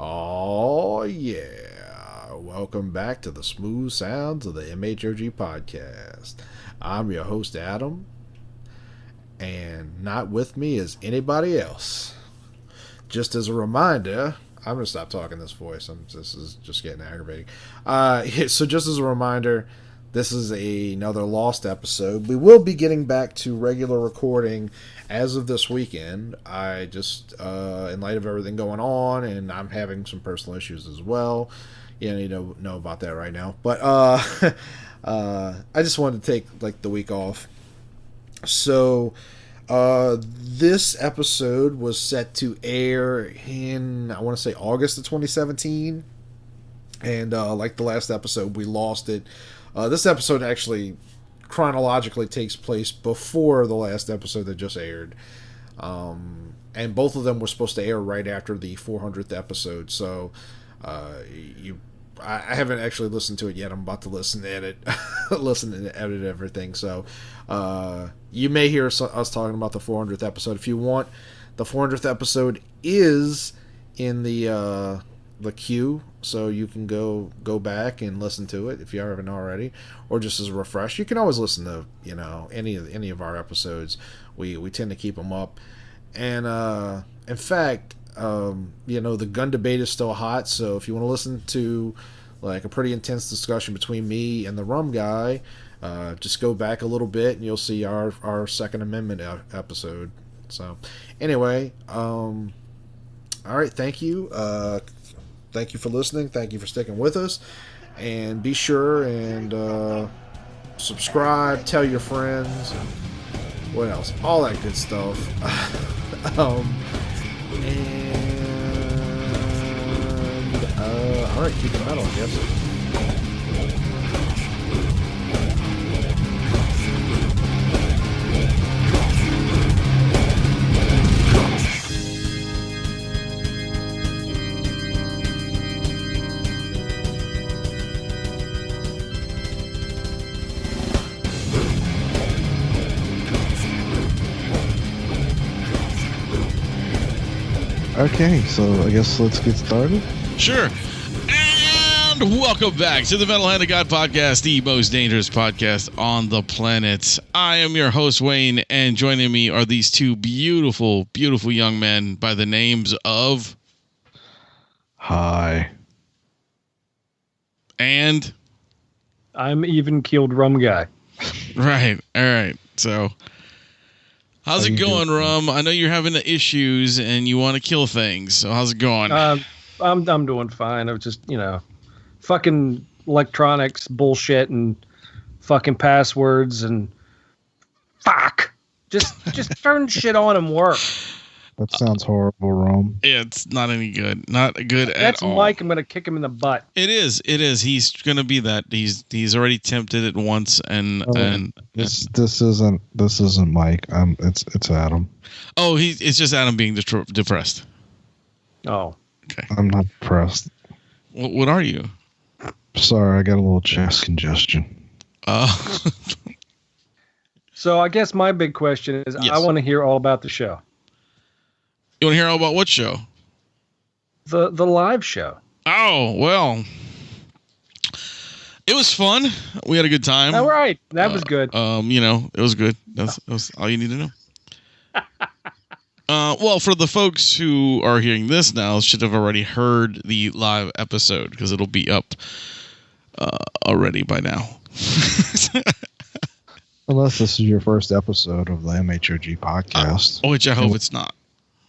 Oh, yeah. Welcome back to the smooth sounds of the MHOG podcast. I'm your host, Adam, and not with me is anybody else. Just as a reminder, I'm going to stop talking this voice. This is just getting aggravating. So just as a reminder, this is another lost episode. We will be getting back to regular recording as of this weekend. I just, in light of everything going on, and I'm having some personal issues as well. You need to know about that right now. But I just wanted to take like the week off. So this episode was set to air in, I want to say, August of 2017. And like the last episode, we lost it. This episode actually chronologically takes place before the last episode that just aired. And both of them were supposed to air right after the 400th episode. So I haven't actually listened to it yet. I'm about to listen and edit everything. So you may hear us talking about the 400th episode. If you want, the 400th episode is in the queue, so you can go back and listen to it if you haven't already, or just as a refresh. You can always listen to any of our episodes. We tend to keep them up, and in fact, the gun debate is still hot. So if you want to listen to like a pretty intense discussion between me and the Rum Guy, just go back a little bit and you'll see our Second Amendment episode. So anyway, all right, thank you. Thank you for listening. Thank you for sticking with us. And be sure and subscribe, tell your friends, and what else? All that good stuff. All right, keep it metal, I guess. Okay, so I guess let's get started. Sure. And welcome back to the Metal Hand of God podcast, the most dangerous podcast on the planet. I am your host, Wayne, and joining me are these two beautiful, beautiful young men by the names of... Hi. And... I'm even-keeled Rum Guy. Right, all right, so... How's it going, Rum? I know you're having the issues and you want to kill things. So how's it going? I'm doing fine. I was just, fucking electronics bullshit and fucking passwords and fuck. Just turn shit on and work. That sounds horrible, Rome. It's not any good. Not good at all. That's Mike. I'm going to kick him in the butt. It is. He's going to be that. He's already tempted it once and this isn't Mike. It's Adam. Oh, it's just Adam being depressed. Oh. Okay. I'm not depressed. What are you? Sorry, I got a little chest congestion. So I guess my big question is, yes. I want to hear all about the show. You want to hear all about what show? The live show. Oh, well. It was fun. We had a good time. All right. That was good. It was good. That was all you need to know. Well, for the folks who are hearing this now, should have already heard the live episode because it'll be up already by now. Unless this is your first episode of the MHOG podcast. Which I hope it's not.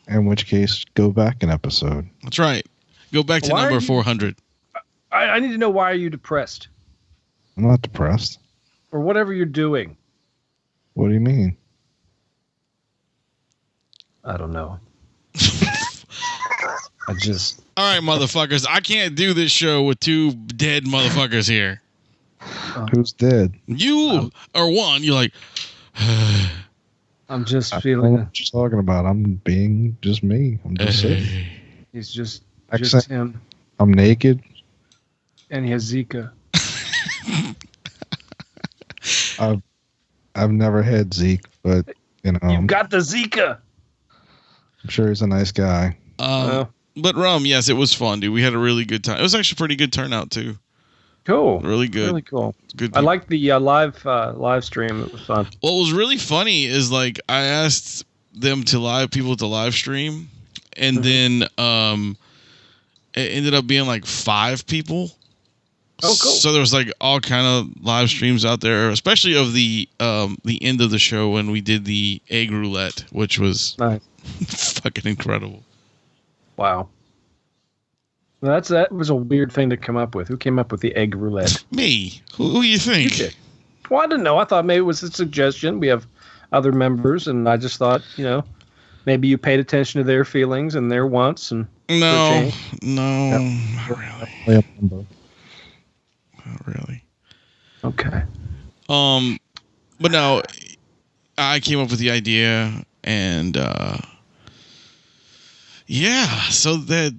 In which case, go back an episode. That's right. Go back to number 400. I need to know, why are you depressed? I'm not depressed. Or whatever you're doing. What do you mean? I don't know. All right, motherfuckers. I can't do this show with two dead motherfuckers here. Who's dead? You are one. You're like... I'm just feeling... What you talking about? I'm being just me. I'm just sitting. He's just him. I'm naked. And he has Zika. I've never had Zeke, but You've got the Zika. I'm sure he's a nice guy. But Rum, yes, it was fun, dude. We had a really good time. It was actually a pretty good turnout too. Cool. Really good. Really cool. Good. I liked the live stream. It was fun. What was really funny is like I asked them people to live stream, and then it ended up being like 5 people. Oh, cool. So there was like all kind of live streams out there, especially of the end of the show when we did the egg roulette, which was nice. Fucking incredible. Wow. That was a weird thing to come up with. Who came up with the egg roulette? Me. Who you think? You did. Well, I didn't know. I thought maybe it was a suggestion. We have other members, and I just thought, maybe you paid attention to their feelings and their wants. And no, Yep. not really. Yep. Not really. Okay. But no, I came up with the idea, and so that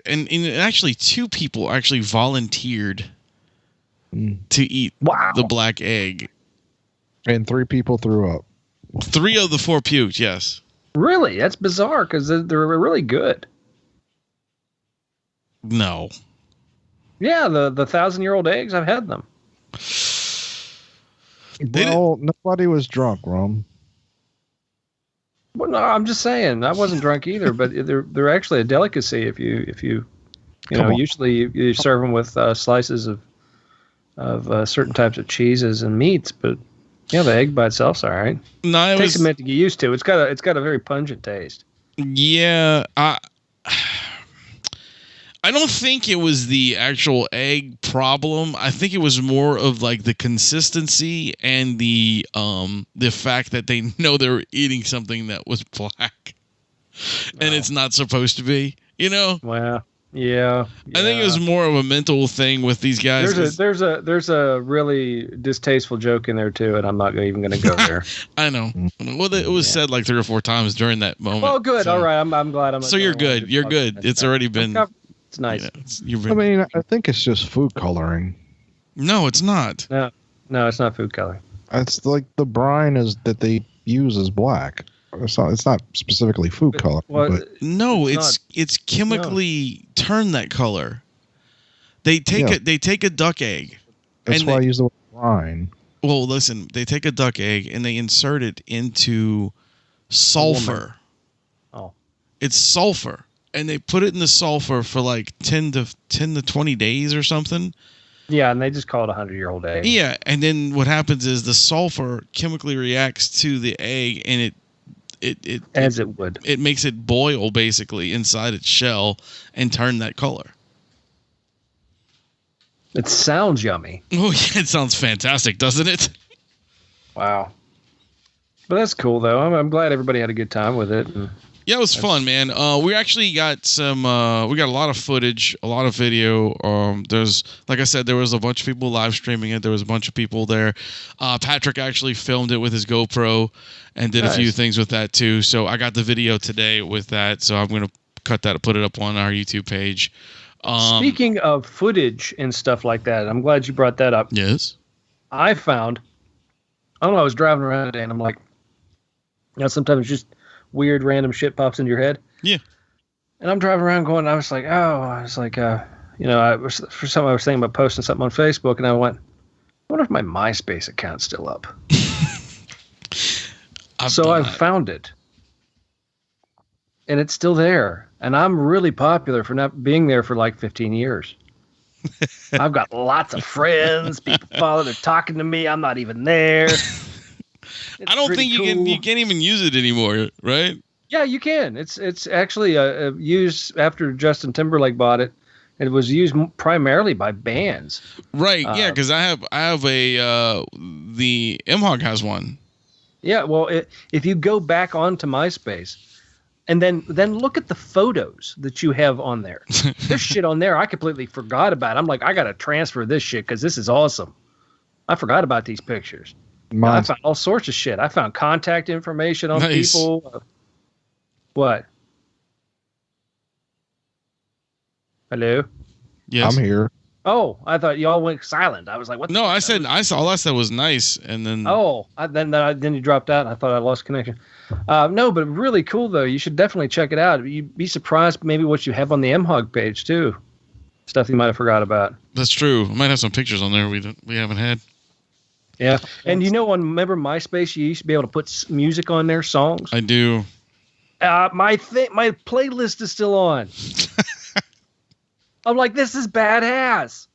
and actually 2 people actually volunteered to eat the black egg, and 3 people threw up. 3 of the 4 puked. Yes. Really? That's bizarre because they're really good. No. Yeah, the 1,000-year-old eggs. I've had them. Well, nobody was drunk, Rum. Well, no, I'm just saying I wasn't drunk either, but they're actually a delicacy if you usually you serve them with slices of certain types of cheeses and meats, but the egg by itself's all right. No, it takes a minute to get used to. It's got a very pungent taste. Yeah, I don't think it was the actual egg problem. I think it was more of like the consistency and the fact that they know they were eating something that was black and it's not supposed to be, Well, yeah. I think it was more of a mental thing with these guys. There's a really distasteful joke in there too, and I'm not even going to go there. I know. Well, it was said like 3 or 4 times during that moment. Oh, good. So, all right. I'm glad I'm. So you're good. You're good. It's already been. It's nice. I think it's just food coloring. No, it's not. No, it's not food coloring. It's like the brine that they use is black. It's not specifically food color. Well, no, it's chemically turned that color. They take a duck egg. That's why I use the word brine. Well, listen, they take a duck egg and they insert it into sulfur. Oh, it's sulfur. And they put it in the sulfur for like 10 to 20 days or something. Yeah, and they just call it 100-year-old egg. Yeah, and then what happens is the sulfur chemically reacts to the egg, and it makes it boil basically inside its shell and turn that color. It sounds yummy. Oh yeah, it sounds fantastic, doesn't it? Wow. But that's cool though. I'm glad everybody had a good time with it. Yeah, it was fun, man. We actually got we got a lot of footage, a lot of video. There's, like I said, there was a bunch of people live streaming it. There was a bunch of people there. Patrick actually filmed it with his GoPro and did a few things with that too. So I got the video today with that. So I'm going to cut that and put it up on our YouTube page. Speaking of footage and stuff like that, I'm glad you brought that up. Yes. I don't know, I was driving around today and I'm like, sometimes just weird random shit pops into your head. Yeah. And I'm driving around going, I was like, for something I was thinking about posting something on Facebook, and I went, I wonder if my MySpace account's still up. I found it. And it's still there. And I'm really popular for not being there for like 15 years. I've got lots of friends. People follow. They're talking to me. I'm not even there. I don't think you can't even use it anymore, right? Yeah, you can. It's actually used after Justin Timberlake bought it. It was used primarily by bands. Right. Yeah, because I have the MHOG has one. Yeah. Well, if you go back onto MySpace and then look at the photos that you have on there, there's shit on there I completely forgot about. I'm like, I got to transfer this shit because this is awesome. I forgot about these pictures. I found all sorts of shit. I found contact information on people. What? Hello? Yes. I'm here. Oh, I thought y'all went silent. I was like, what? No, I said all I said was nice, and then then you dropped out. And I thought I lost connection. No, but really cool though. You should definitely check it out. You'd be surprised maybe what you have on the MHOG page too. Stuff you might have forgot about. That's true. I might have some pictures on there we haven't had. Yeah, and remember MySpace? You used to be able to put music on there, songs. I do. My playlist is still on. I'm like, this is badass.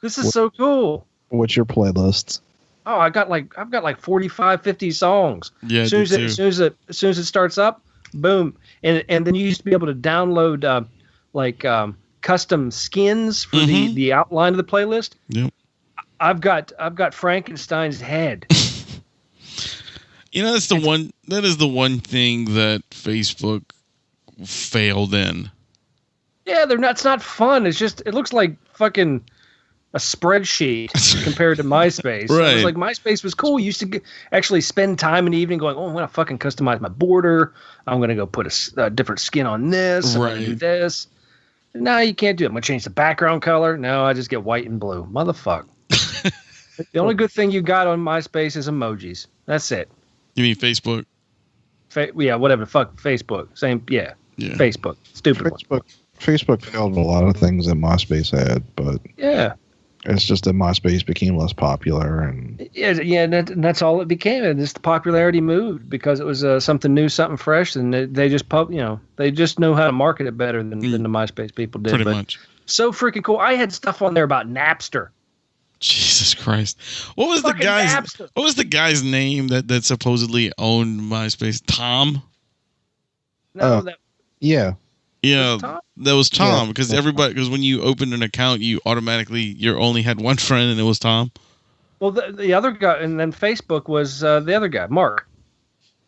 This is so cool. What's your playlist? Oh, I've got like 45, 50 songs. Yeah, as soon as it starts up, boom, and then you used to be able to download custom skins for the outline of the playlist. Yep. I've got Frankenstein's head. That is the one thing that Facebook failed in. Yeah, it's not fun. It's just, it looks like fucking a spreadsheet compared to MySpace. Right. It was like MySpace was cool. You used to actually spend time in the evening going, oh, I'm going to fucking customize my border. I'm going to go put a different skin on this. I'm going to do this. No, you can't do it. I'm going to change the background color. No, I just get white and blue. Motherfucker. The only good thing you got on MySpace is emojis. That's it. You mean Facebook? Whatever. Fuck Facebook. Same. Yeah. Facebook. Stupid one. Facebook failed a lot of things that MySpace had, but yeah, it's just that MySpace became less popular, and and that's all it became. And just the popularity moved because it was something new, something fresh, and they just they just know how to market it better than the MySpace people did. Pretty much. So freaking cool. I had stuff on there about Napster. Jesus Christ! What was the guy's name that supposedly owned MySpace? Tom. No, yeah. Yeah, that was Tom, because when you opened an account, you only had one friend, and it was Tom. Well, the other guy, and then Facebook was the other guy, Mark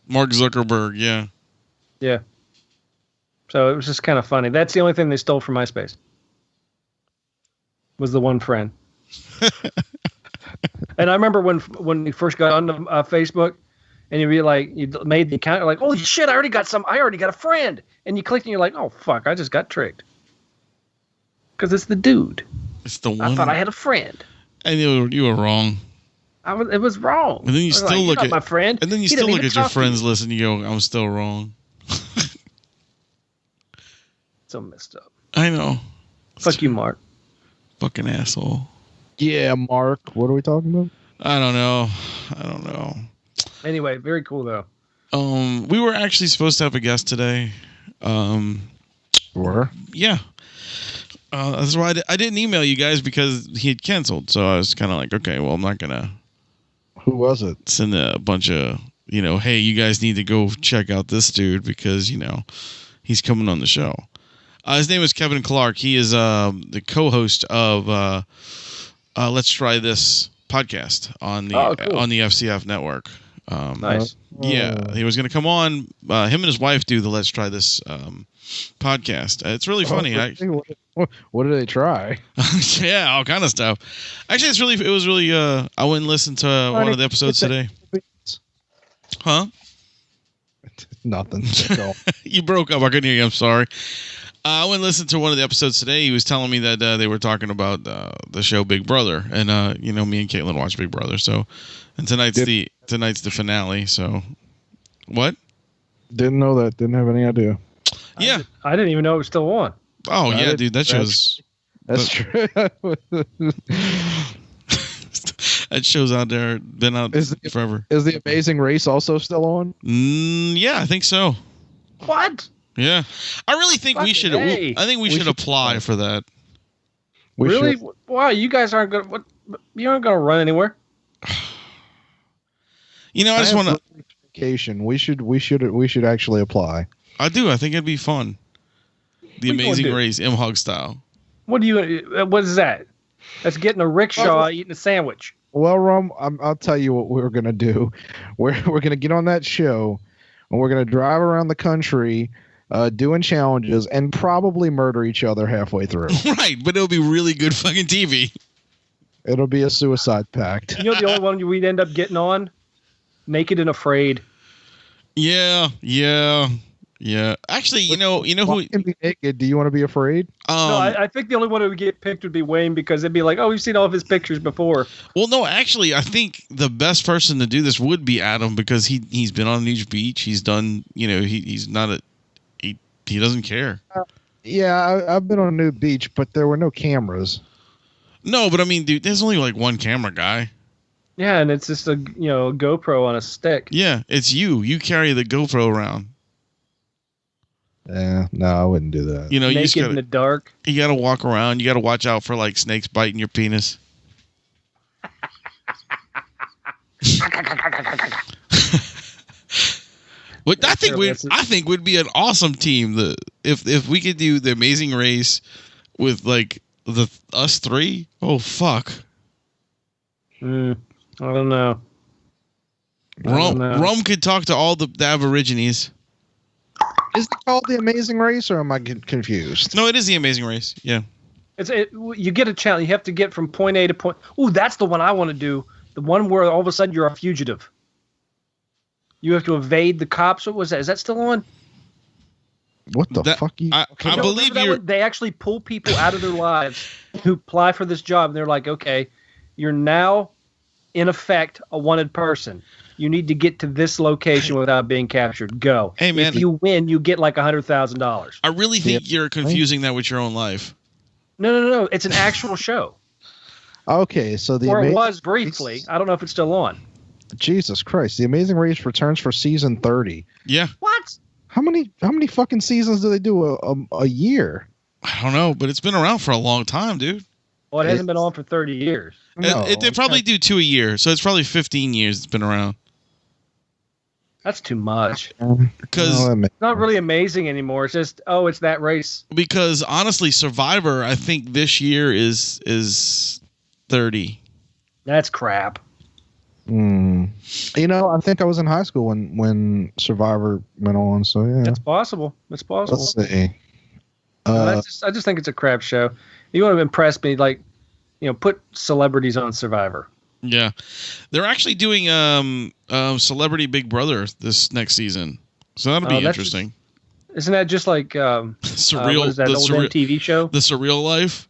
Zuckerberg. Yeah. Yeah. So it was just kind of funny. That's the only thing they stole from MySpace. Was the one friend. And I remember when we first got on Facebook, and you made the account, you're like, holy shit, I already got a friend. And you clicked and you're like, oh fuck, I just got tricked. Because it's the dude. It's the one. I thought I had a friend. And you were wrong. It was wrong. And then you still look at my friend. And then you still look at your friends list and you go, I'm still wrong. So messed up. I know. Fuck you, Mark. Fucking asshole. Yeah, Mark. What are we talking about? I don't know. Anyway, very cool though. We were actually supposed to have a guest today. Were? Yeah. That's why I didn't email you guys, because he had canceled. So I was kind of like, okay, well, I'm not gonna. Who was it? Send a bunch of hey, you guys need to go check out this dude because he's coming on the show. His name is Kevin Clark. He is the co-host of Let's Try This podcast on the FCF network. Nice. Yeah, he was going to come on. Him and his wife do the Let's Try This podcast. It's really funny. What did they try? Yeah, all kind of stuff. Actually, it was really. I went and listened to one of the episodes today. Huh? Nothing. You broke up. I couldn't hear you. I'm sorry. I went and listened to one of the episodes today. He was telling me that they were talking about the show Big Brother, and me and Caitlin watch Big Brother. So, and tonight's the finale. So, what? Didn't know that. Didn't have any idea. Yeah, I didn't even know it was still on. Oh yeah, dude, that show's. That's true. That show's out there, been out forever. Is The Amazing Race also still on? Yeah, I think so. What? Yeah, I really think we should. I think we should apply for that. Really? Wow, you guys aren't going. You aren't going to run anywhere. I just want to. We should actually apply. I do. I think it'd be fun. The Amazing Race, MHOG style. What is that? That's getting a rickshaw, eating a sandwich. Well, Rum, I'll tell you what we're gonna do. We're gonna get on that show, and we're gonna drive around the country, doing challenges, and probably murder each other halfway through. Right, but it'll be really good fucking TV. It'll be a suicide pact. The only one we'd end up getting on, Naked and Afraid. Yeah. Yeah, actually, you know who can be naked? Do you want to be afraid? No, I think the only one who would get picked would be Wayne, because it'd be like, oh, we've seen all of his pictures before. Well, no, actually, I think the best person to do this would be Adam, because he's been on each beach. He's done, he's not he doesn't care. Yeah, I've been on a new beach, but there were no cameras. No, but I mean, dude, there's only like one camera guy. Yeah, and it's just a GoPro on a stick. Yeah, it's you. You carry the GoPro around. Yeah, no, I wouldn't do that. You Naked just gotta, in the dark. You got to walk around. You got to watch out for like snakes biting your penis. What I think would be an awesome team. If we could do the Amazing Race with like us three. Oh fuck. I don't know. Rum could talk to all the Aborigines. Is it called The Amazing Race, or am I confused? No, it is The Amazing Race. Yeah. You get a challenge. You have to get from point A to point. Ooh, that's the one I want to do. The one where all of a sudden you're a fugitive. You have to evade the cops. What was that? Is that still on? What the fuck? I believe they actually pull people out of their lives who apply for this job, and they're like, okay, you're now in effect a wanted person. You need to get to this location without being captured. Go. Hey, man. If you win, you get like $100,000. I really think you're confusing that with your own life. No. It's an actual show. Okay, so it was briefly. I don't know if it's still on. Jesus Christ! The Amazing Race returns for season 30. Yeah. What? How many fucking seasons do they do a year? I don't know, but it's been around for a long time, dude. Well, it hasn't been on for 30 years. No, they probably do 2 a year, so it's probably 15 years it's been around. That's too much. Because it's not really amazing anymore. It's just, it's that race. Because honestly, Survivor, I think this year is 30. That's crap. I think I was in high school when Survivor went on. So yeah, it's possible. Let's see. I just think it's a crap show. You want to impress me, like, put celebrities on Survivor. Yeah, they're actually doing Celebrity Big Brother this next season, so that'll be interesting. Isn't that just like Surreal? What is that old MTV show? The Surreal Life.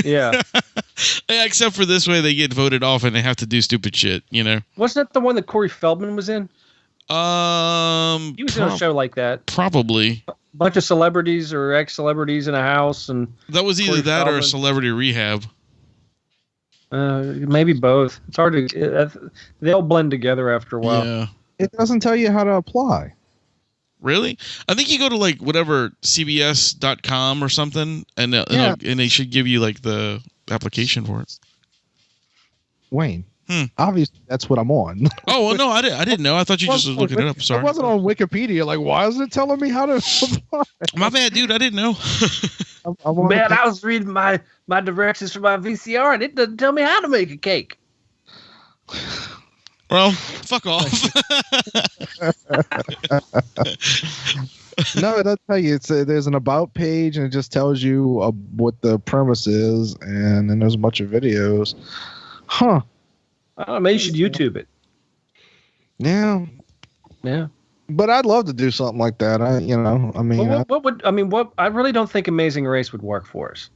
Yeah. Yeah. Except for this way, they get voted off and they have to do stupid shit. Wasn't that the one that Corey Feldman was in? He was in a show like that. Probably. A bunch of celebrities or ex-celebrities in a house, and that was either Corey that Feldman. Or Celebrity Rehab. Maybe both. It's hard to. They'll blend together after a while. Yeah. It doesn't tell you how to apply. Really? I think you go to like whatever CBS.com or something, and they should give you like the application for it. Wayne. Obviously, that's what I'm on. Oh well, no, I didn't know. I thought you just was looking it up. Sorry, I wasn't on Wikipedia. Like, why is it telling me how to apply? My bad, dude. I didn't know. I was reading my directions for my VCR, and it doesn't tell me how to make a cake. Well, fuck off. No, it does tell you. There's an about page, and it just tells you what the premise is, and then there's a bunch of videos. Huh. I don't know, maybe you should YouTube it. Yeah. Yeah. But I'd love to do something like that. I really don't think Amazing Race would work for us.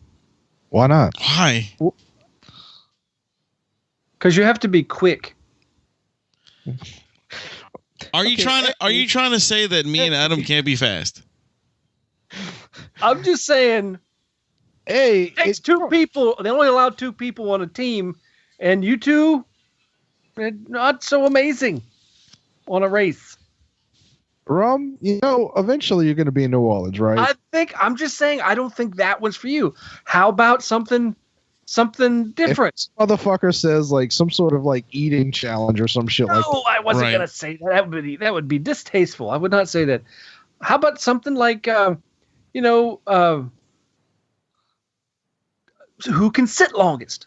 Why not? Why? Because you have to be quick. Are you trying to say that me and Adam can't be fast? I'm just saying. Hey, it's two people. They only allow 2 people on a team, and you two, not so amazing on a race. Rum, eventually you're going to be in New Orleans, right? I'm just saying, I don't think that was for you. How about something different? If motherfucker says like some sort of like eating challenge or some shit like that. No, I wasn't going to say that. That would be distasteful. I would not say that. How about something like, who can sit longest?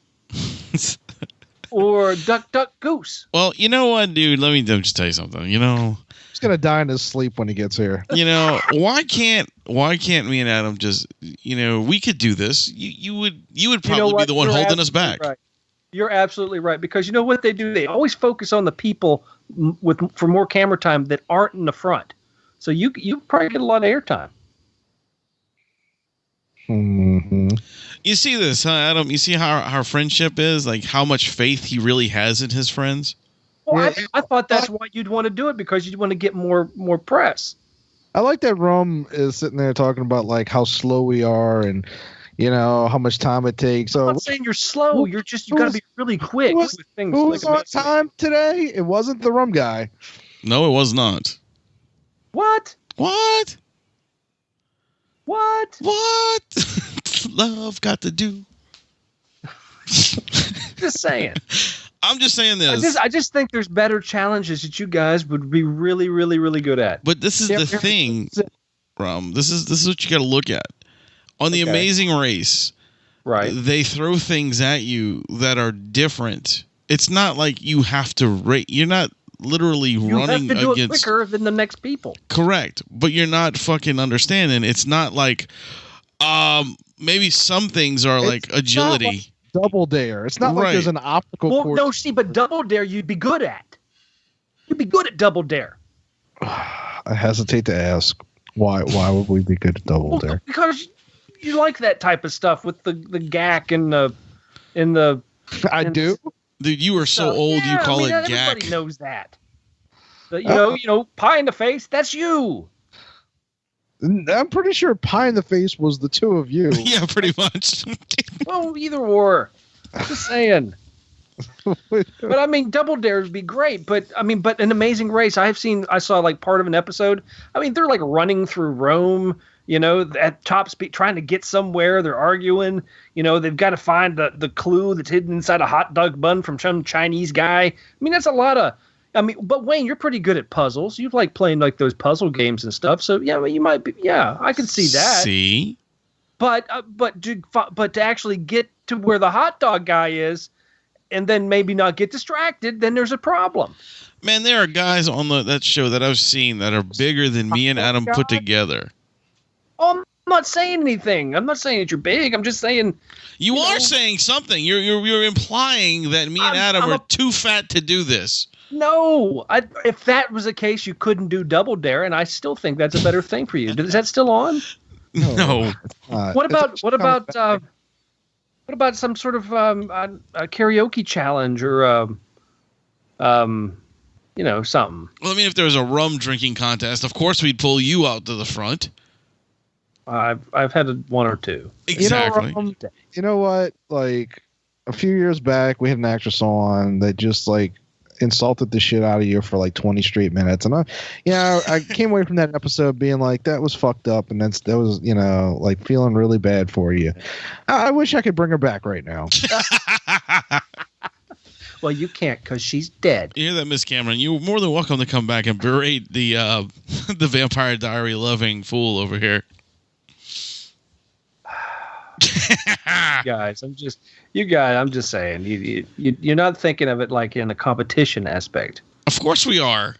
Or duck, duck, goose. Well, you know what, dude? Let me just tell you something. He's gonna die in his sleep when he gets here. Why can't me and Adam just, we could do this. You would probably be the one holding us back. Right. You're absolutely right, because you know what they do? They always focus on the people for more camera time that aren't in the front. So you probably get a lot of airtime. Mm-hmm. You see this, huh, Adam? You see how our friendship is? Like, how much faith he really has in his friends? Well, Yeah. I thought that's why you'd want to do it, because you'd want to get more press. I like that Rum is sitting there talking about like how slow we are and how much time it takes. So I'm not saying you're slow. You got to be really quick with things. Who was on time today? It wasn't the Rum Guy. No, it was not. What? What? Love got to do. Just saying. I'm just saying this. I just think there's better challenges that you guys would be really, really, really good at. But this is the thing, Rum. This is what you got to look at. On the Amazing Race, right? They throw things at you that are different. It's not like you have to rate. You're not literally running have to do against it quicker than the next people. Correct, but you're not fucking understanding. It's not like maybe some things are like agility. Not like Double Dare. It's not like there's an obstacle course. No, see, but Double Dare you'd be good at. You'd be good at Double Dare. I hesitate to ask why would we be good at Double Dare? Because you like that type of stuff with the gack and the. I do. Dude, you are so old. You call it gack. Everybody knows that. You know, pie in the face. That's you. I'm pretty sure pie in the face was the two of you. Yeah, pretty much. Well, either or. Just saying. But I mean, Double Dare would be great. But an Amazing Race. I saw like part of an episode. I mean, they're like running through Rome. At top speed, trying to get somewhere. They're arguing. They've got to find the clue that's hidden inside a hot dog bun from some Chinese guy. I mean, that's a lot of. But Wayne, you're pretty good at puzzles. You like playing like those puzzle games and stuff. So yeah, you might be. Yeah, I can see that. See. But to actually get to where the hot dog guy is, and then maybe not get distracted, then there's a problem. Man, there are guys on that show that I've seen that are bigger than me and Adam put together. Oh, I'm not saying anything. I'm not saying that you're big. I'm just saying. You are saying something. You're implying that me and Adam are too fat to do this. No, if that was the case, you couldn't do Double Dare, and I still think that's a better thing for you. Is that still on? No. What about some sort of a karaoke challenge or something? Well, I mean, if there was a rum drinking contest, of course we'd pull you out to the front. I've had one or two. Exactly. You know what? Like a few years back, we had an actress on that just like insulted the shit out of you for like 20 straight minutes, and I came away from that episode being like, that was fucked up, and that was like feeling really bad for you. I wish I could bring her back right now. Well, you can't because she's dead. You hear that, Miss Cameron? You're more than welcome to come back and berate the the Vampire Diary loving fool over here. Guys, I'm just saying, you're not thinking of it like in a competition aspect. Of course we are.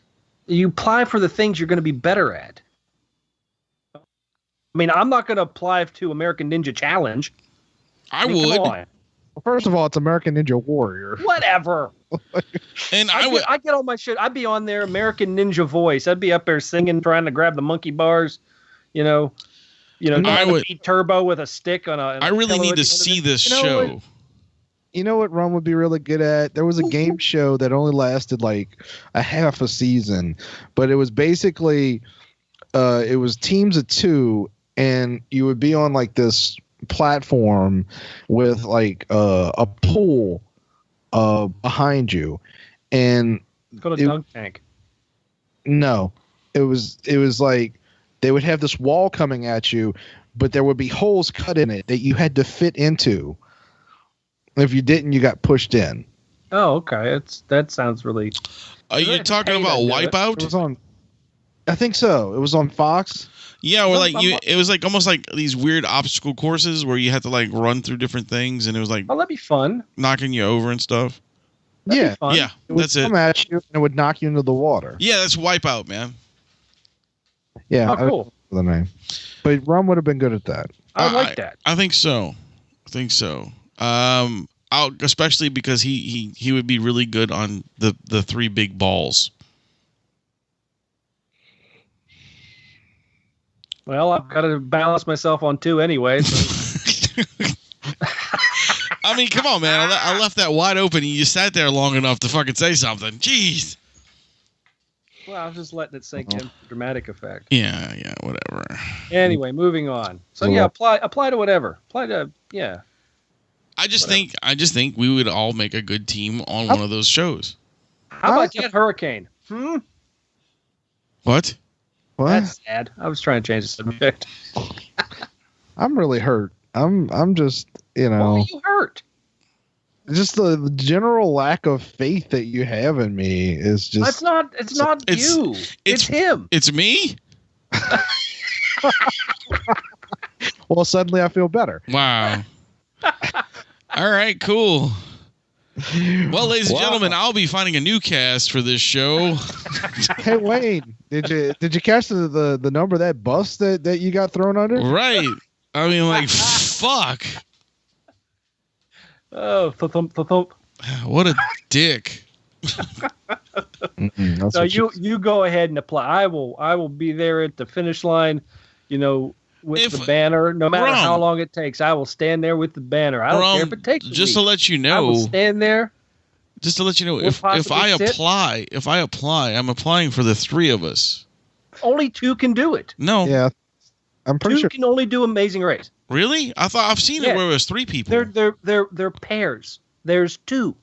You apply for the things you're going to be better at. I mean, I'm not going to apply to American Ninja Challenge. I would. Well, first of all, it's American Ninja Warrior. Whatever. And I get all my shit. I'd be on there, American Ninja Voice. I'd be up there singing, trying to grab the monkey bars, I would beat Turbo with a stick on a. I really need to see this show. You know what Ron would be really good at? There was a game show that only lasted like a half a season, but it was basically, it was teams of two, and you would be on like this platform with like a pool behind you, and called a dunk tank. No, it was like. They would have this wall coming at you, but there would be holes cut in it that you had to fit into. If you didn't, you got pushed in. Oh, okay. That sounds really. Are you talking about Wipeout? It was on. I think so. It was on Fox. Yeah, or it was like almost like these weird obstacle courses where you had to like run through different things, and it was like. Oh, that'd be fun. Knocking you over and stuff. Yeah, yeah, that's it. It would come at you and it would knock you into the water. Yeah, that's Wipeout, man. Yeah, cool. The name, but Ron would have been good at that. I like that. I think so. Especially because he would be really good on the three big balls. Well, I've got to balance myself on 2 anyway. So. I mean, come on, man. I left that wide open and you sat there long enough to fucking say something. Jeez. Well, I was just letting it sink in for dramatic effect. Yeah, whatever. Anyway, moving on. So yeah, apply to whatever. Apply to I just think we would all make a good team on one of those shows. How about Jet Hurricane? What? That's sad. I was trying to change the subject. I'm really hurt. I'm just, Why are you hurt? Just the general lack of faith that you have in me is just. It's not you. It's him. It's me? Well, suddenly I feel better. Wow. All right, cool. Well, ladies and gentlemen, I'll be finding a new cast for this show. Hey, Wayne, did you catch the number of that bus that you got thrown under? Right. I mean, like, fuck. Oh, thump. What a dick. So you go ahead and apply. I will be there at the finish line, with the banner, no matter how long it takes. I will stand there with the banner. I don't care if it takes a week. To let you know. I will stand there. Just to let you know, if I apply, I'm applying for the 3 of us. Only 2 can do it. No. Yeah. I'm pretty 2 sure. can only do Amazing Race. Really? I thought I've seen it where it was 3 people. They're pairs. There's 2.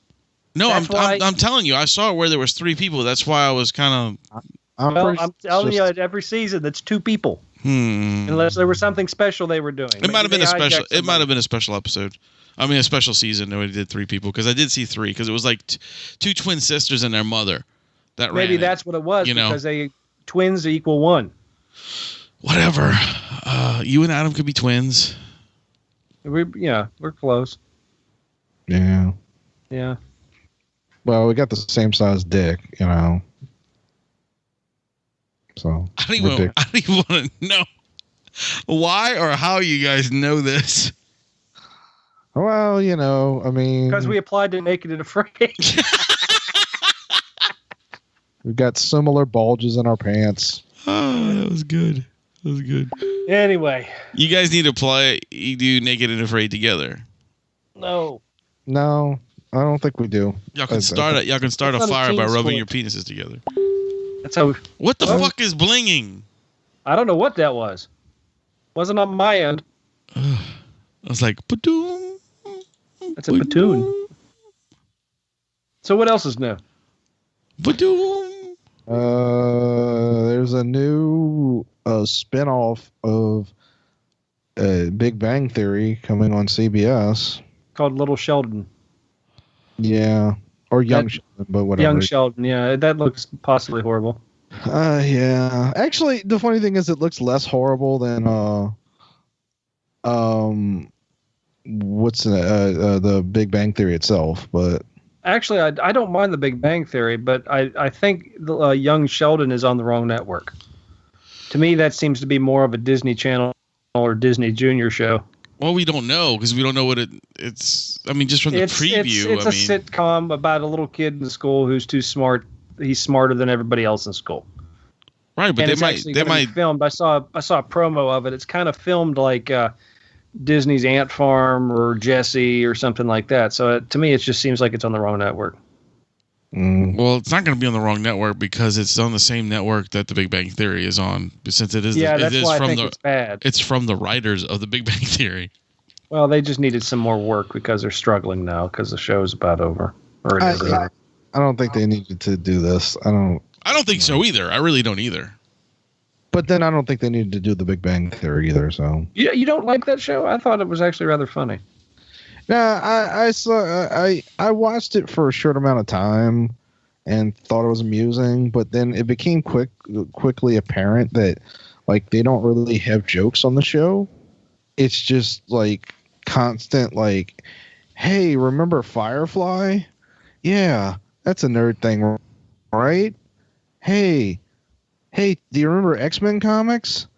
No, I'm telling you, I saw it where there was 3 people. That's why I was kind of. I'm telling you, every season that's 2 people. Unless there was something special they were doing. It might have been a special. It might have been a special episode. I mean, a special season. They did 3 people because I did see 3 because it was like 2 twin sisters and their mother. Maybe that's what it was because twins equal 1. Whatever. You and Adam could be twins. We're close. Yeah. Yeah. Well, we got the same size dick, So I don't even want to know why or how you guys know this. Well, I mean, because we applied to Naked and Afraid. We've got similar bulges in our pants. Oh, that was good. Anyway, you guys need to do Naked and Afraid together. No, I don't think we do. Y'all can start a fire by rubbing your penises together. That's how. What the fuck is blinging? I don't know what that was. Wasn't on my end. I was like, Patoon. That's a platoon. So what else is new? Patoon. There's a new spinoff of Big Bang Theory coming on CBS called Little Sheldon. Yeah. Or Young Sheldon, but whatever. Young Sheldon, yeah. That looks possibly horrible. Yeah. Actually, the funny thing is it looks less horrible than the Big Bang Theory itself, but actually I don't mind the Big Bang Theory, but I think Young Sheldon is on the wrong network. To me, that seems to be more of a Disney Channel or Disney Junior show. Well, we don't know because we don't know what it's. I mean, just from the preview. It's a sitcom about a little kid in school who's too smart. He's smarter than everybody else in school. Right, but and they might filmed. I saw a promo of it. It's kind of filmed like Disney's Ant Farm or Jessie or something like that. So to me, it just seems like it's on the wrong network. Well, it's not going to be on the wrong network because it's on the same network that the Big Bang Theory is on. Since it is, that's why I think it's bad. It's from the writers of the Big Bang Theory. Well, they just needed some more work because they're struggling now because the show's about over. Or it is over. I don't think they needed to do this. I don't think so either. I really don't either. But then I don't think they needed to do the Big Bang Theory either. So you don't like that show? I thought it was actually rather funny. No, I watched it for a short amount of time and thought it was amusing, but then it became quickly apparent that like they don't really have jokes on the show. It's just like constant like, hey, remember Firefly? Yeah, that's a nerd thing, right? Hey, do you remember X-Men comics?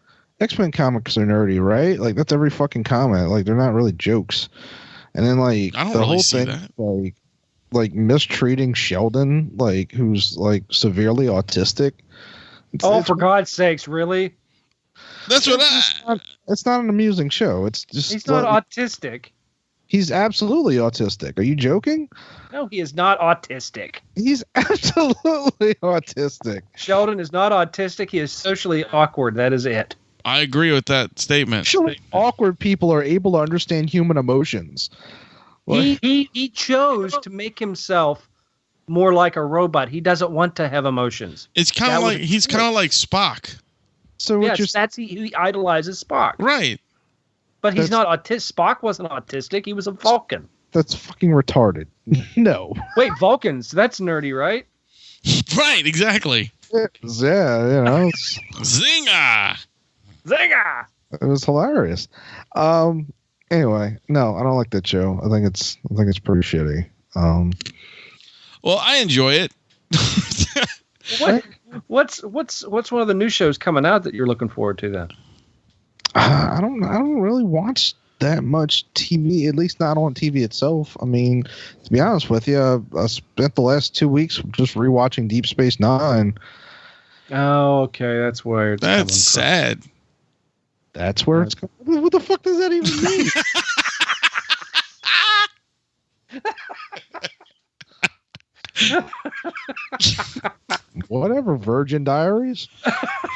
X-Men comics are nerdy, right? Like that's every fucking comment. Like they're not really jokes. And then like the whole thing, like mistreating Sheldon, like who's like severely autistic. For God's sakes, really? That's what It's not an amusing show. It's just He's not autistic. He's absolutely autistic. Are you joking? No, he is not autistic. He's absolutely autistic. Sheldon is not autistic. He is socially awkward. That is it. I agree with that statement. Actually, awkward people are able to understand human emotions. He chose to make himself more like a robot. He doesn't want to have emotions. It's kind of like he's kind of like Spock. So yes, he idolizes Spock. Right. But he's not autistic. Spock wasn't autistic. He was a Vulcan. That's fucking retarded. No. Wait, Vulcans. That's nerdy, right? Right, exactly. Yeah, Zinger! Zinger! It was hilarious. Anyway, no, I don't like that show. I think it's pretty shitty. Well, I enjoy it. What's one of the new shows coming out that you're looking forward to then? I don't really watch that much TV, at least not on TV itself. I mean, to be honest with you, I spent the last 2 weeks just rewatching Deep Space Nine. Oh, okay, that's where it's That's sad. That's where it's coming. What the fuck does that even mean? Whatever, Virgin Diaries.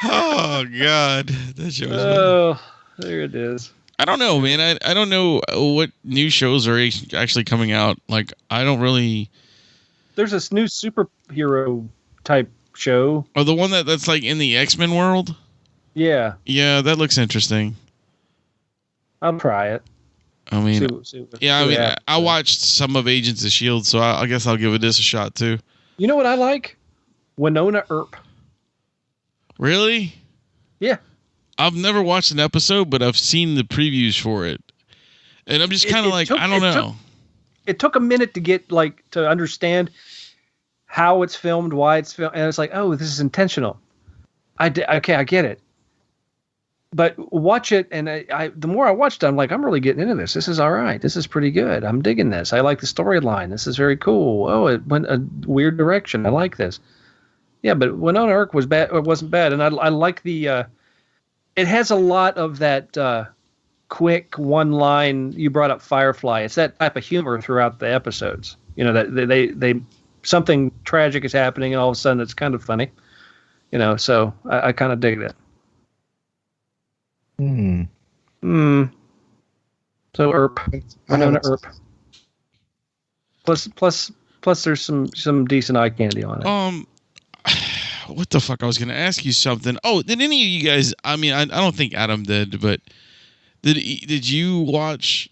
Oh God, that show is. Oh, there it is. I don't know, man. I don't know what new shows are actually coming out. Like, I don't really. There's this new superhero type show. Oh, the one that's like in the X-Men world. Yeah. Yeah, that looks interesting. I'll try it. I mean, I watched some of Agents of S.H.I.E.L.D., so I guess I'll give this a shot too. You know what I like? Winona Earp. Really? Yeah. I've never watched an episode, but I've seen the previews for it. And I'm just kind of like, I don't know. It took a minute to get to understand how it's filmed, why it's filmed. And it's like, oh, this is intentional. I get it. But watch it, and the more I watched it, I'm like, I'm really getting into this. This is all right. This is pretty good. I'm digging this. I like the storyline. This is very cool. Oh, it went a weird direction. I like this. Yeah, but Winona Earp was bad. It wasn't bad, and I like the. It has a lot of that quick one-line. You brought up Firefly. It's that type of humor throughout the episodes. You know that they something tragic is happening, and all of a sudden it's kind of funny. You know, so I kind of dig that. So Earp, Winona Earp. Plus, there's some decent eye candy on it. What the fuck? I was going to ask you something. Oh, did any of you guys? I mean, I don't think Adam did, but did you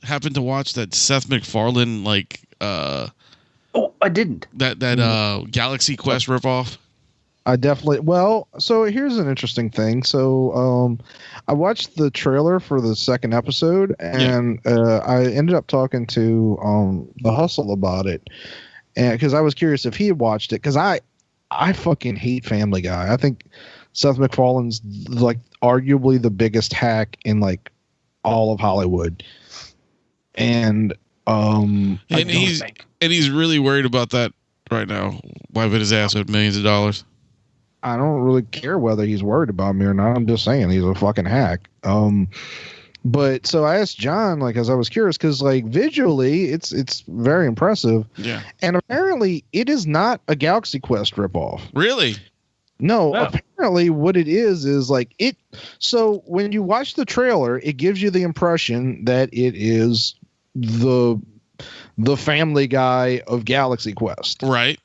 happen to watch that Seth MacFarlane Oh, I didn't. That Galaxy Quest ripoff. I definitely. Well, so here's an interesting thing. So, I watched the trailer for the second episode, and I ended up talking to the Hustle about it, and because I was curious if he had watched it, because I fucking hate Family Guy. I think Seth MacFarlane's arguably the biggest hack in all of Hollywood, and he's really worried about that right now, wiping his ass with millions of dollars. I don't really care whether he's worried about me or not. I'm just saying he's a fucking hack. But so I asked John, as I was curious, because visually it's very impressive. Yeah. And apparently it is not a Galaxy Quest ripoff. Really? No. Apparently what it is it. So when you watch the trailer, it gives you the impression that it is the Family Guy of Galaxy Quest. Right.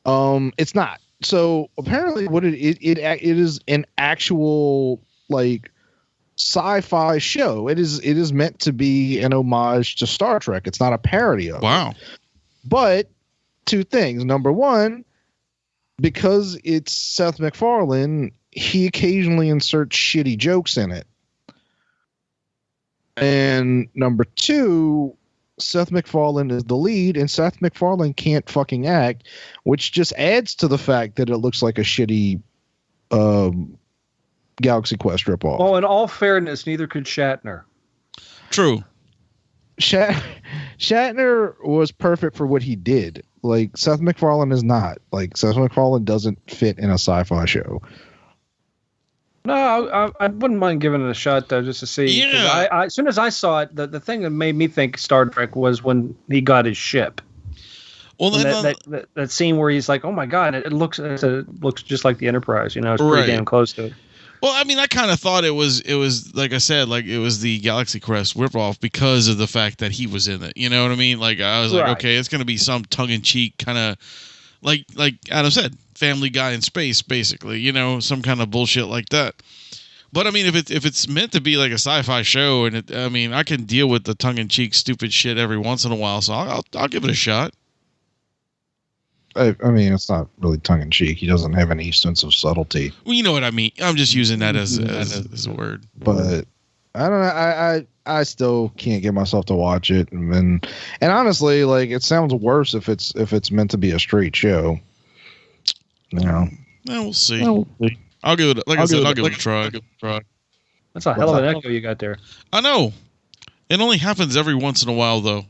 It's not. So apparently what it is an actual sci-fi show. It is meant to be an homage to Star Trek. It's not a parody of it. But two things. Number one, because it's Seth MacFarlane, he occasionally inserts shitty jokes in it. And number two, Seth MacFarlane is the lead, and Seth MacFarlane can't fucking act, which just adds to the fact that it looks like a shitty Galaxy Quest ripoff. Well, in all fairness, neither could Shatner. True. Shatner was perfect for what he did. Seth MacFarlane is not. Seth MacFarlane doesn't fit in a sci-fi show. No, I wouldn't mind giving it a shot though, just to see. Yeah. As soon as I saw it, the thing that made me think Star Trek was when he got his ship. Well, then that scene where he's like, "Oh my god, it looks just like the Enterprise." You know, it's pretty damn close to it. Well, I mean, I kind of thought it was like I said, like it was the Galaxy Quest ripoff because of the fact that he was in it. You know what I mean? Like I was like, okay, it's gonna be some tongue in cheek kind of like Adam said, Family Guy in space, basically. You know, some kind of bullshit like that. But I mean, if it's meant to be like a sci-fi show, and I can deal with the tongue in cheek stupid shit every once in a while, so I'll give it a shot. I mean, it's not really tongue-in-cheek. He doesn't have any sense of subtlety. Well, you know what I mean. I'm just using that as a word. But I don't know. I still can't get myself to watch it, and honestly, like it sounds worse if it's meant to be a straight show. You know. Yeah, we'll see. I'll give it. Like I said, I'll give it a try. That's a hell of an echo you got there. I know. It only happens every once in a while, though.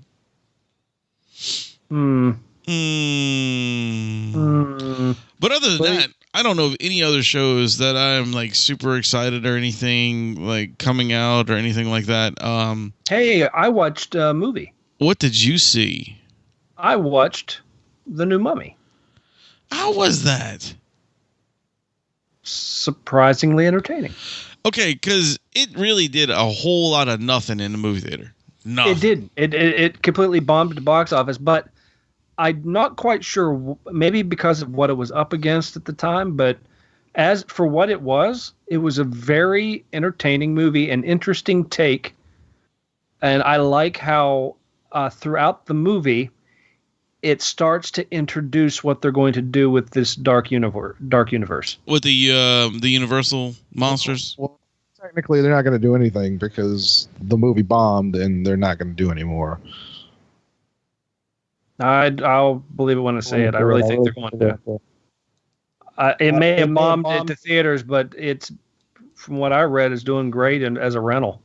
But other than that, I don't know of any other shows that I'm like super excited or anything like coming out or anything like that. Hey, I watched a movie. What did you see? I watched The New Mummy. How was that? Surprisingly entertaining. Okay, because it really did a whole lot of nothing in the movie theater. Nothing. It did. It completely bombed the box office, but I'm not quite sure, maybe because of what it was up against at the time, but as for what it was a very entertaining movie, an interesting take, and I like how throughout the movie, it starts to introduce what they're going to do with this dark universe. With the Universal monsters? Well, technically, they're not going to do anything because the movie bombed, and they're not going to do anymore. I'll believe it when I say it. I really think they're going to. It may have bombed into theaters, but it's, from what I read, is doing great as a rental.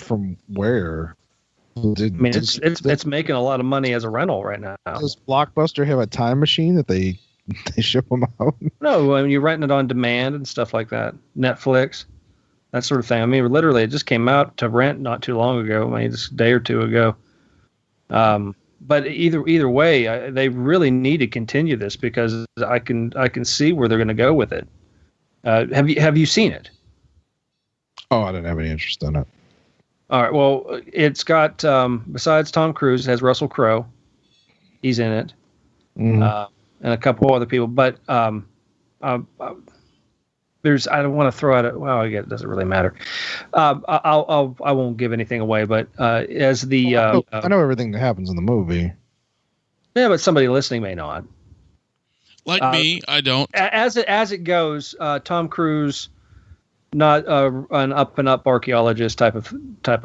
From where? It's making a lot of money as a rental right now. Does Blockbuster have a time machine that they ship them out? No, I mean, you're renting it on demand and stuff like that. Netflix. That sort of thing. I mean, literally, it just came out to rent not too long ago. I mean, just a day or two ago. But either way, they really need to continue this because I can see where they're going to go with it. Have you seen it? Oh, I didn't have any interest in it. All right. Well, it's got besides Tom Cruise, it has Russell Crowe. He's in it, and a couple other people. But I don't want to throw out well, I guess it doesn't really matter. I won't give anything away, but as the I know everything that happens in the movie. Yeah, but somebody listening may not. Like me, I don't. As it goes, Tom Cruise, not an up and up archaeologist type of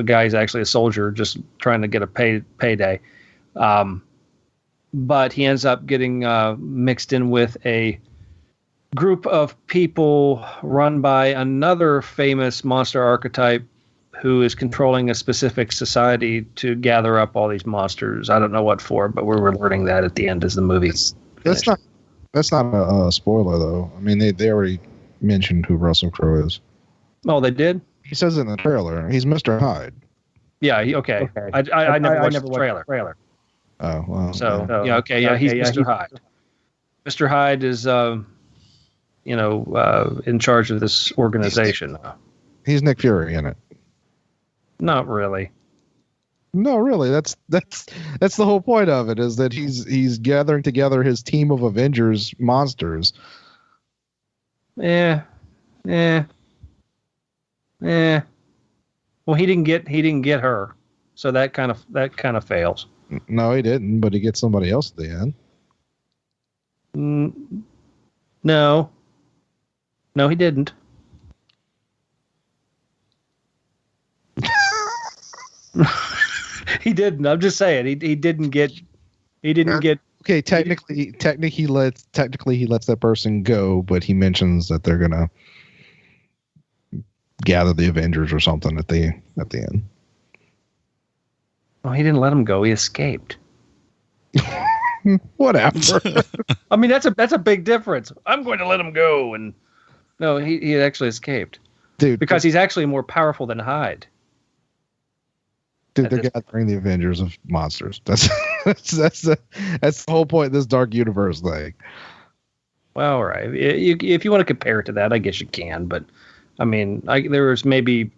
guy. He's actually a soldier, just trying to get a payday. But he ends up getting mixed in with a group of people run by another famous monster archetype who is controlling a specific society to gather up all these monsters. I don't know what for, but we're learning that at the end as the movie. That's not a spoiler though. I mean, they already mentioned who Russell Crowe is. Oh, they did? He says it in the trailer. He's Mr. Hyde. Yeah. Okay. I never watched the trailer. Oh well. So yeah. Okay. Yeah. He's Mr. Hyde. Mr. Hyde is in charge of this organization. He's Nick Fury in it. Not really. No, really. That's the whole point of it, is that he's gathering together his team of Avengers monsters. Yeah. Well, he didn't get her, so that kind of fails. No, he didn't, but he gets somebody else at the end. No, he didn't. He didn't. I'm just saying he didn't get. Okay, technically he lets that person go, but he mentions that they're gonna gather the Avengers or something at the end. Well, he didn't let him go. He escaped. Whatever. I mean, that's a big difference. I'm going to let him go, and no, he actually escaped, Dude, because he's actually more powerful than Hyde. Dude, they're gathering the Avengers of monsters. That's the whole point of this dark universe thing. Well, all right. If you want to compare it to that, I guess you can. But I mean, there was maybe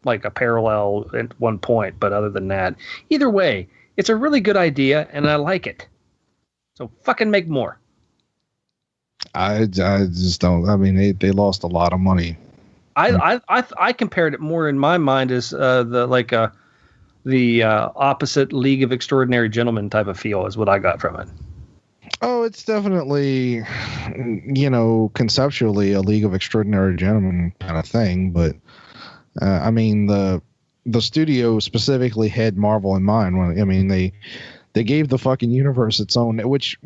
like a parallel at one point, but other than that, either way, it's a really good idea, and I like it. So fucking make more. I just don't. I mean, they lost a lot of money. I compared it more in my mind as the opposite League of Extraordinary Gentlemen type of feel is what I got from it. Oh, it's definitely, conceptually a League of Extraordinary Gentlemen kind of thing. But I mean, the studio specifically had Marvel in mind. They gave the fucking universe its own, which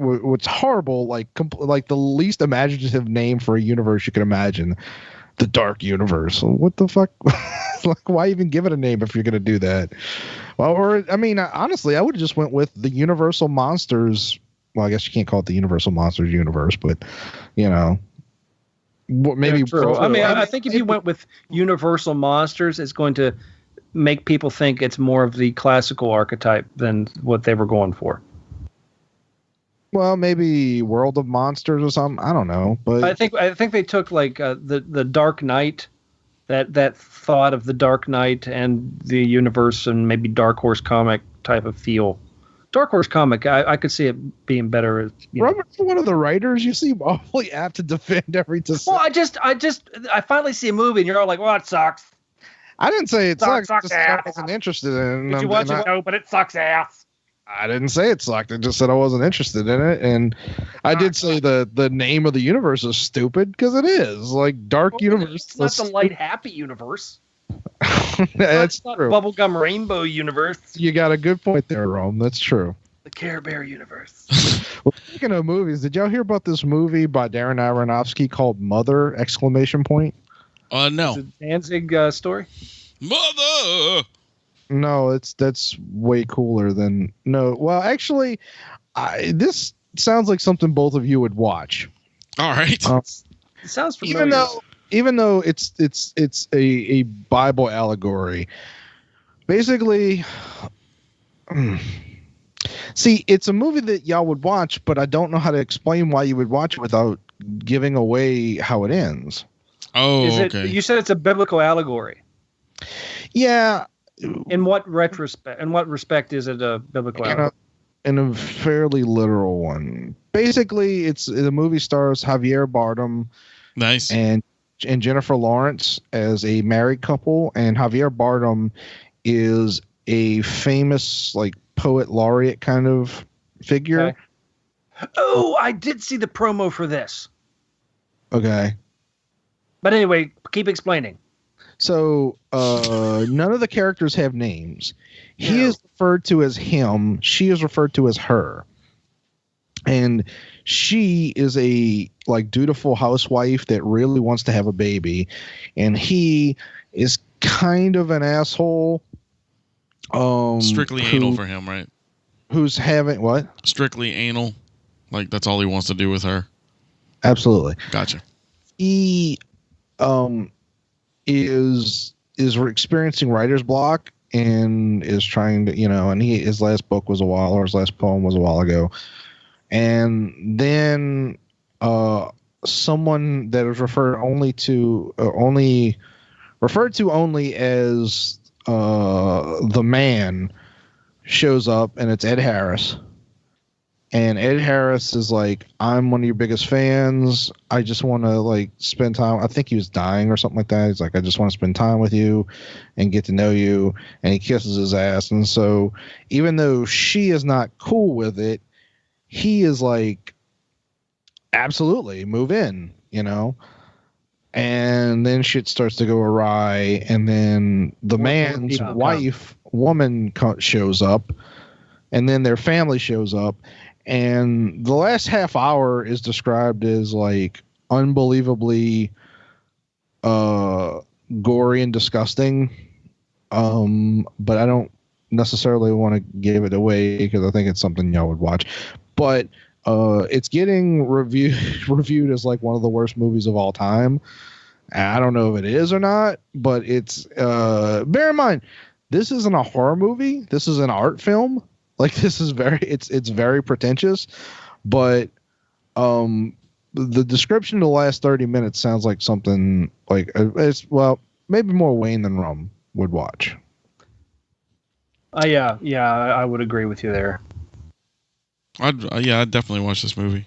horrible, like the least imaginative name for a universe you could imagine, the Dark Universe. What the fuck? Like, why even give it a name if you're gonna do that? Well, honestly, I would have just went with the Universal Monsters. Well, I guess you can't call it the Universal Monsters universe, but maybe. Yeah, true. I mean, I think if you went with Universal Monsters, it's going to make people think it's more of the classical archetype than what they were going for. Well, maybe World of Monsters or something. I don't know, but I think they took like the Dark Knight, that thought of the Dark Knight and the universe, and maybe Dark Horse comic type of feel. Dark Horse comic, I could see it being better. Robert, one of the writers, you seem awfully apt to defend every decision. Well, I finally see a movie and you're all like, well, it sucks. I didn't say it sucks. I wasn't interested in it. Did you watch it? No, but it sucks ass. I didn't say it sucked. I just said I wasn't interested in it. And I did say the name of the universe is stupid, because it is. Like, Dark Universe. It's not the light, happy universe. That's not true. Bubblegum Rainbow universe. You got a good point there, Rome. That's true. The Care Bear universe. Well, speaking of movies, did y'all hear about this movie by Darren Aronofsky called Mother! No. Is it Danzig story? Mother! No, that's way cooler than no. Well, actually, this sounds like something both of you would watch. All right. It sounds familiar. Even though it's a Bible allegory, basically. See, it's a movie that y'all would watch, but I don't know how to explain why you would watch it without giving away how it ends. Oh, okay. You said it's a biblical allegory. Yeah. In what respect is it a biblical allegory? In a fairly literal one. Basically, the movie stars Javier Bardem, nice, and Jennifer Lawrence as a married couple, and Javier Bardem is a famous like poet laureate kind of figure. Okay. Oh, I did see the promo for this. Okay. But anyway, keep explaining. So, none of the characters have names. He is referred to as him. She is referred to as her. And she is a dutiful housewife that really wants to have a baby. And he is kind of an asshole. Strictly anal for him, right? Who's having what? Strictly anal. Like, that's all he wants to do with her. Absolutely. Gotcha. He is experiencing writer's block and is trying to, and his last book was his last poem was a while ago. And then someone that is referred to only as the man shows up, and it's Ed Harris. And Ed Harris is like, I'm one of your biggest fans. I just want to spend time. I think he was dying or something like that. He's like, I just want to spend time with you and get to know you. And he kisses his ass. And so even though she is not cool with it, he is like, absolutely, move in, And then shit starts to go awry. And then the man's woman shows up. And then their family shows up. And the last half hour is described as unbelievably gory and disgusting. But I don't necessarily want to give it away because I think it's something y'all would watch. but it's getting reviewed as like one of the worst movies of all time. I don't know if it is or not, but it's bear in mind, this isn't a horror movie. This is an art film. Like this is it's very pretentious, but the description of the last 30 minutes sounds like something like maybe more Wayne than Rum would watch. Yeah, I would agree with you there. I'd definitely watch this movie.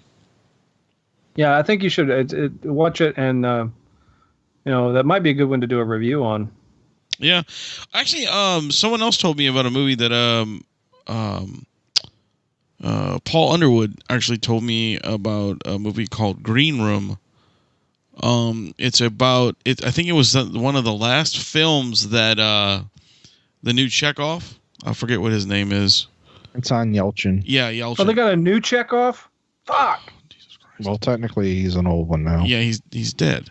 Yeah, I think you should watch it, and that might be a good one to do a review on. Yeah, actually, someone else told me about a movie that Paul Underwood actually told me about a movie called Green Room. It's about it. I think it was one of the last films that the new Chekhov. I forget what his name is. It's on Yelchin. Yeah, Yelchin. Oh, they got a new Chekhov? Fuck. Jesus Christ. Well, technically, he's an old one now. Yeah, he's dead.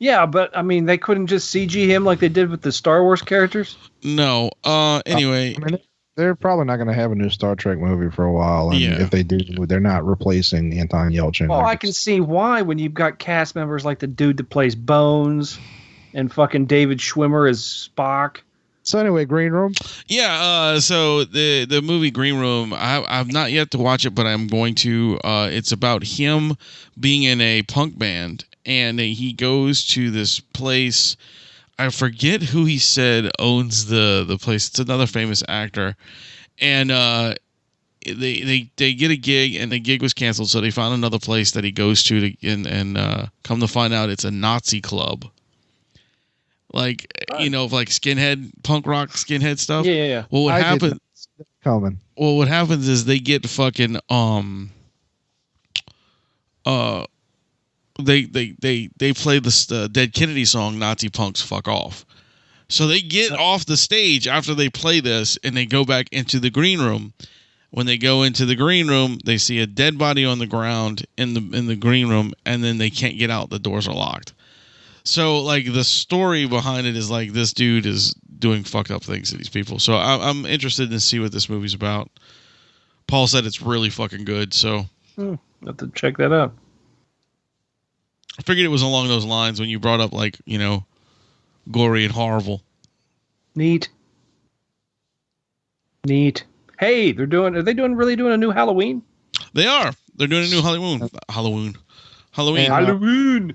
Yeah, but I mean, they couldn't just CG him like they did with the Star Wars characters. No. Anyway. I mean, they're probably not going to have a new Star Trek movie for a while. And if they do, they're not replacing Anton Yelchin. Well, I can see why when you've got cast members like the dude that plays Bones and fucking David Schwimmer as Spock. So anyway, Green Room. Yeah. So the movie Green Room, I've not yet to watch it, but I'm going to. It's about him being in a punk band, and he goes to this place. I forget who he said owns the place. It's another famous actor, and they get a gig, and the gig was canceled, so they found another place that he goes to and come to find out it's a Nazi club. Like, like skinhead, punk rock skinhead stuff. Yeah. Well, what happens? Coming. Well, what happens is they get fucking they play this Dead Kennedy song, Nazi Punks Fuck Off. So they get off the stage after they play this, and they go back into the green room. When they go into the green room, they see a dead body on the ground in the green room, and then they can't get out. The doors are locked. So, like, the story behind it is, like, this dude is doing fucked up things to these people. So I'm interested to see what this movie's about. Paul said it's really fucking good, so... have to check that out. I figured it was along those lines when you brought up, like, gory and horrible. Neat. Hey, are they really doing a new Halloween? They are. They're doing a new Halloween. And,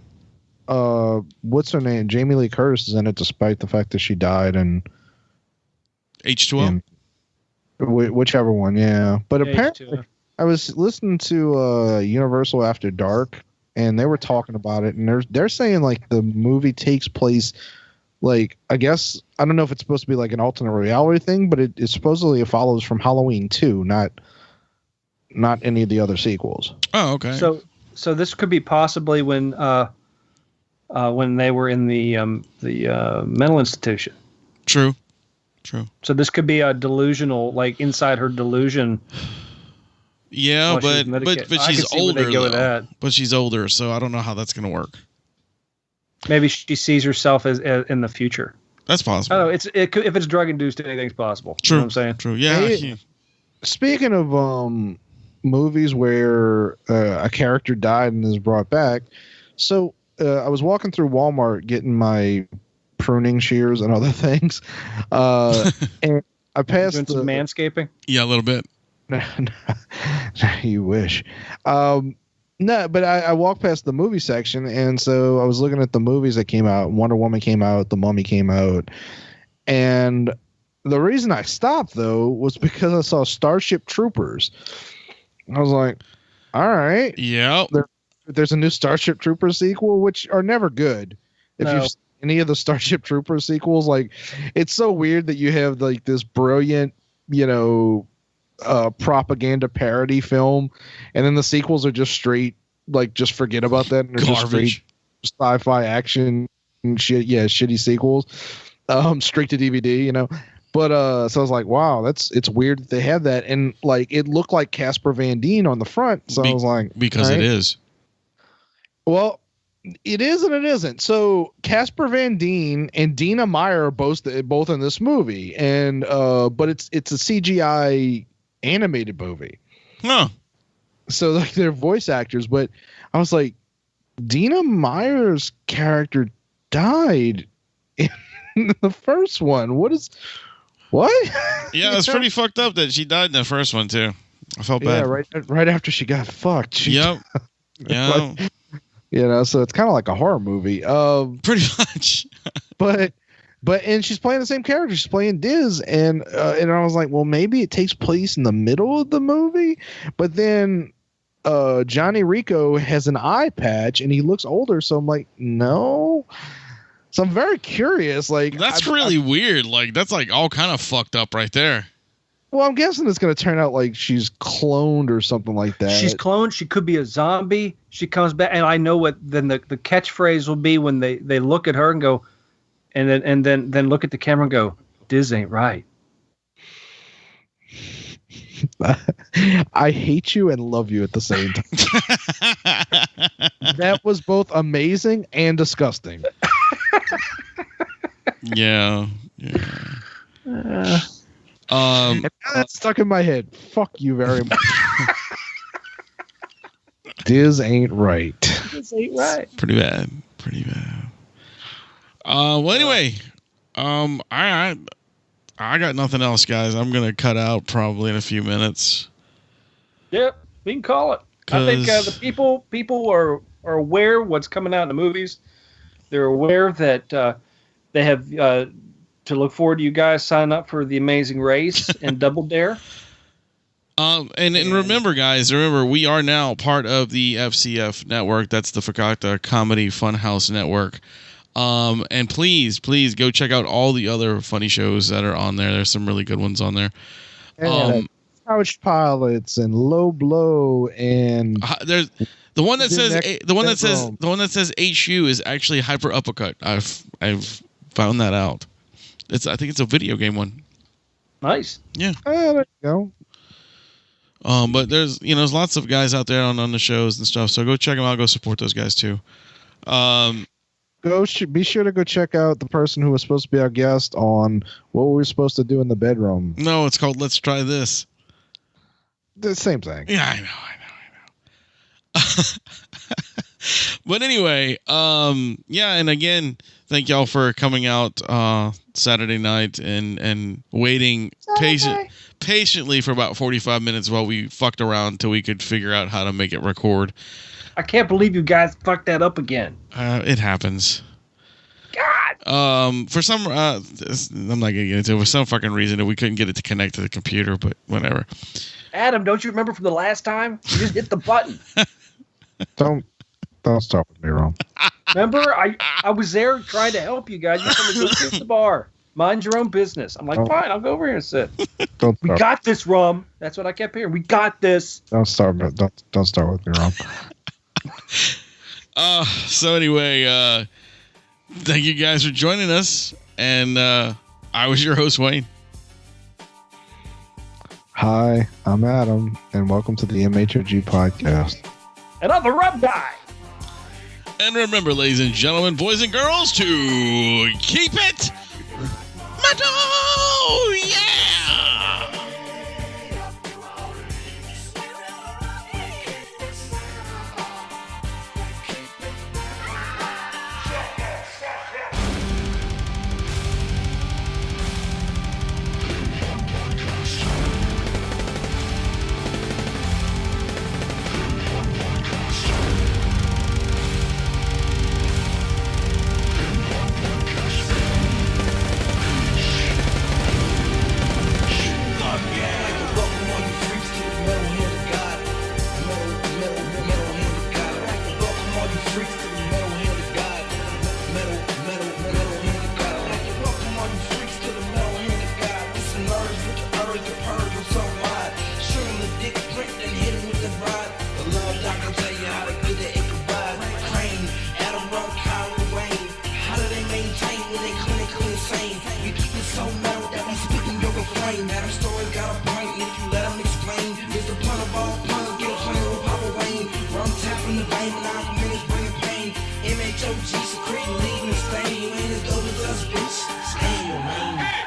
what's her name? Jamie Lee Curtis is in it, despite the fact that she died. And H2O. Whichever one, yeah. But apparently, H2O. I was listening to Universal After Dark, and they were talking about it, and they're saying like the movie takes place, like, I guess, I don't know if it's supposed to be like an alternate reality thing, but it supposedly follows from Halloween 2, not any of the other sequels. Oh, okay. So this could be possibly when they were in the mental institution. True. So this could be a delusional, like inside her delusion. Yeah, but she's older though. But she's older, so I don't know how that's going to work. Maybe she sees herself as in the future. That's possible. I don't know. If it's drug induced, anything's possible. True. You know what I'm saying? True. Yeah. Speaking of movies where a character died and is brought back, so I was walking through Walmart getting my pruning shears and other things, and I passed doing some manscaping. Yeah, a little bit. You wish. No, but I walked past the movie section, and so I was looking at the movies that came out. Wonder Woman came out, The Mummy came out, and the reason I stopped though was because I saw Starship Troopers. I was like, all right, yeah. There's a new Starship Troopers sequel, which are never good. If you've seen any of the Starship Troopers sequels, like, it's so weird that you have like this brilliant, propaganda parody film, and then the sequels are just straight, like, just forget about that, and they're just straight sci-fi action and shit. Yeah, shitty sequels, straight to DVD, But so I was like, wow, it's weird that they have that, and like it looked like Casper Van Dien on the front, so I was like, because it is. Well, it is and it isn't. So Casper Van Dien and Dina Meyer are both in this movie, and but it's a CGI animated movie. Huh. So like they're voice actors, but I was like, Dina Meyer's character died in the first one. What? Yeah, it's pretty fucked up that she died in the first one too. I felt bad. Yeah, right after she got fucked. Yep. Yeah. Like, so it's kind of like a horror movie. Pretty much. but and she's playing the same character. She's playing Diz, and I was like, well, maybe it takes place in the middle of the movie. But then Johnny Rico has an eye patch and he looks older, so I'm like, no. So I'm very curious. Like, that's really weird. Like, that's like all kind of fucked up right there. Well, I'm guessing it's going to turn out like she's cloned or something like that. She's cloned. She could be a zombie. She comes back, and I know what then the catchphrase will be when they look at her and go, and then look at the camera and go, "Diz ain't right." I hate you and love you at the same time. That was both amazing and disgusting. Yeah. And now that's stuck in my head. Fuck you very much. Diz ain't right. Diz ain't right. Pretty bad. Well, anyway, I got nothing else, guys. I'm gonna cut out probably in a few minutes. Yep, we can call it. I think the people are aware what's coming out in the movies. They're aware that they have to look forward to you guys signing up for The Amazing Race and Double Dare. And remember, guys, we are now part of the FCF network. That's the Fakakta Comedy Funhouse Network. And please go check out all the other funny shows that are on there. There's some really good ones on there. Couch Pilots and Low Blow and there's the one that says HU is actually Hyper Uppercut. I've found that out. I think it's a video game one. Nice. Yeah. There you go. But there's lots of guys out there on the shows and stuff. So go check them out. Go support those guys too. Be sure to go check out the person who was supposed to be our guest on what we were supposed to do in the bedroom. No, it's called Let's Try This. The same thing. Yeah, I know. But anyway, yeah, and again, thank y'all for coming out Saturday night and waiting patiently for about 45 minutes while we fucked around till we could figure out how to make it record. I can't believe you guys fucked that up again. It happens. God. For some, I'm not gonna get into it. For some fucking reason, we couldn't get it to connect to the computer, but whatever. Adam, don't you remember from the last time? You just hit the button. Don't start with me, Ron. Remember, I was there trying to help you guys. You told me to sit at the bar. Mind your own business. I'm like, fine, I'll go over here and sit. We got this, Rum. That's what I kept hearing. We got this. Don't start with me, Rum. So anyway, thank you guys for joining us, and I was your host, Wayne. Hi, I'm Adam, and welcome to the MHOG podcast. And I'm the Rum Guy. And remember, ladies and gentlemen, boys and girls, to keep it metal, yeah! MHOG secreting, leaving a stain. You ain't as dope as us, bitch. Stay in your lane.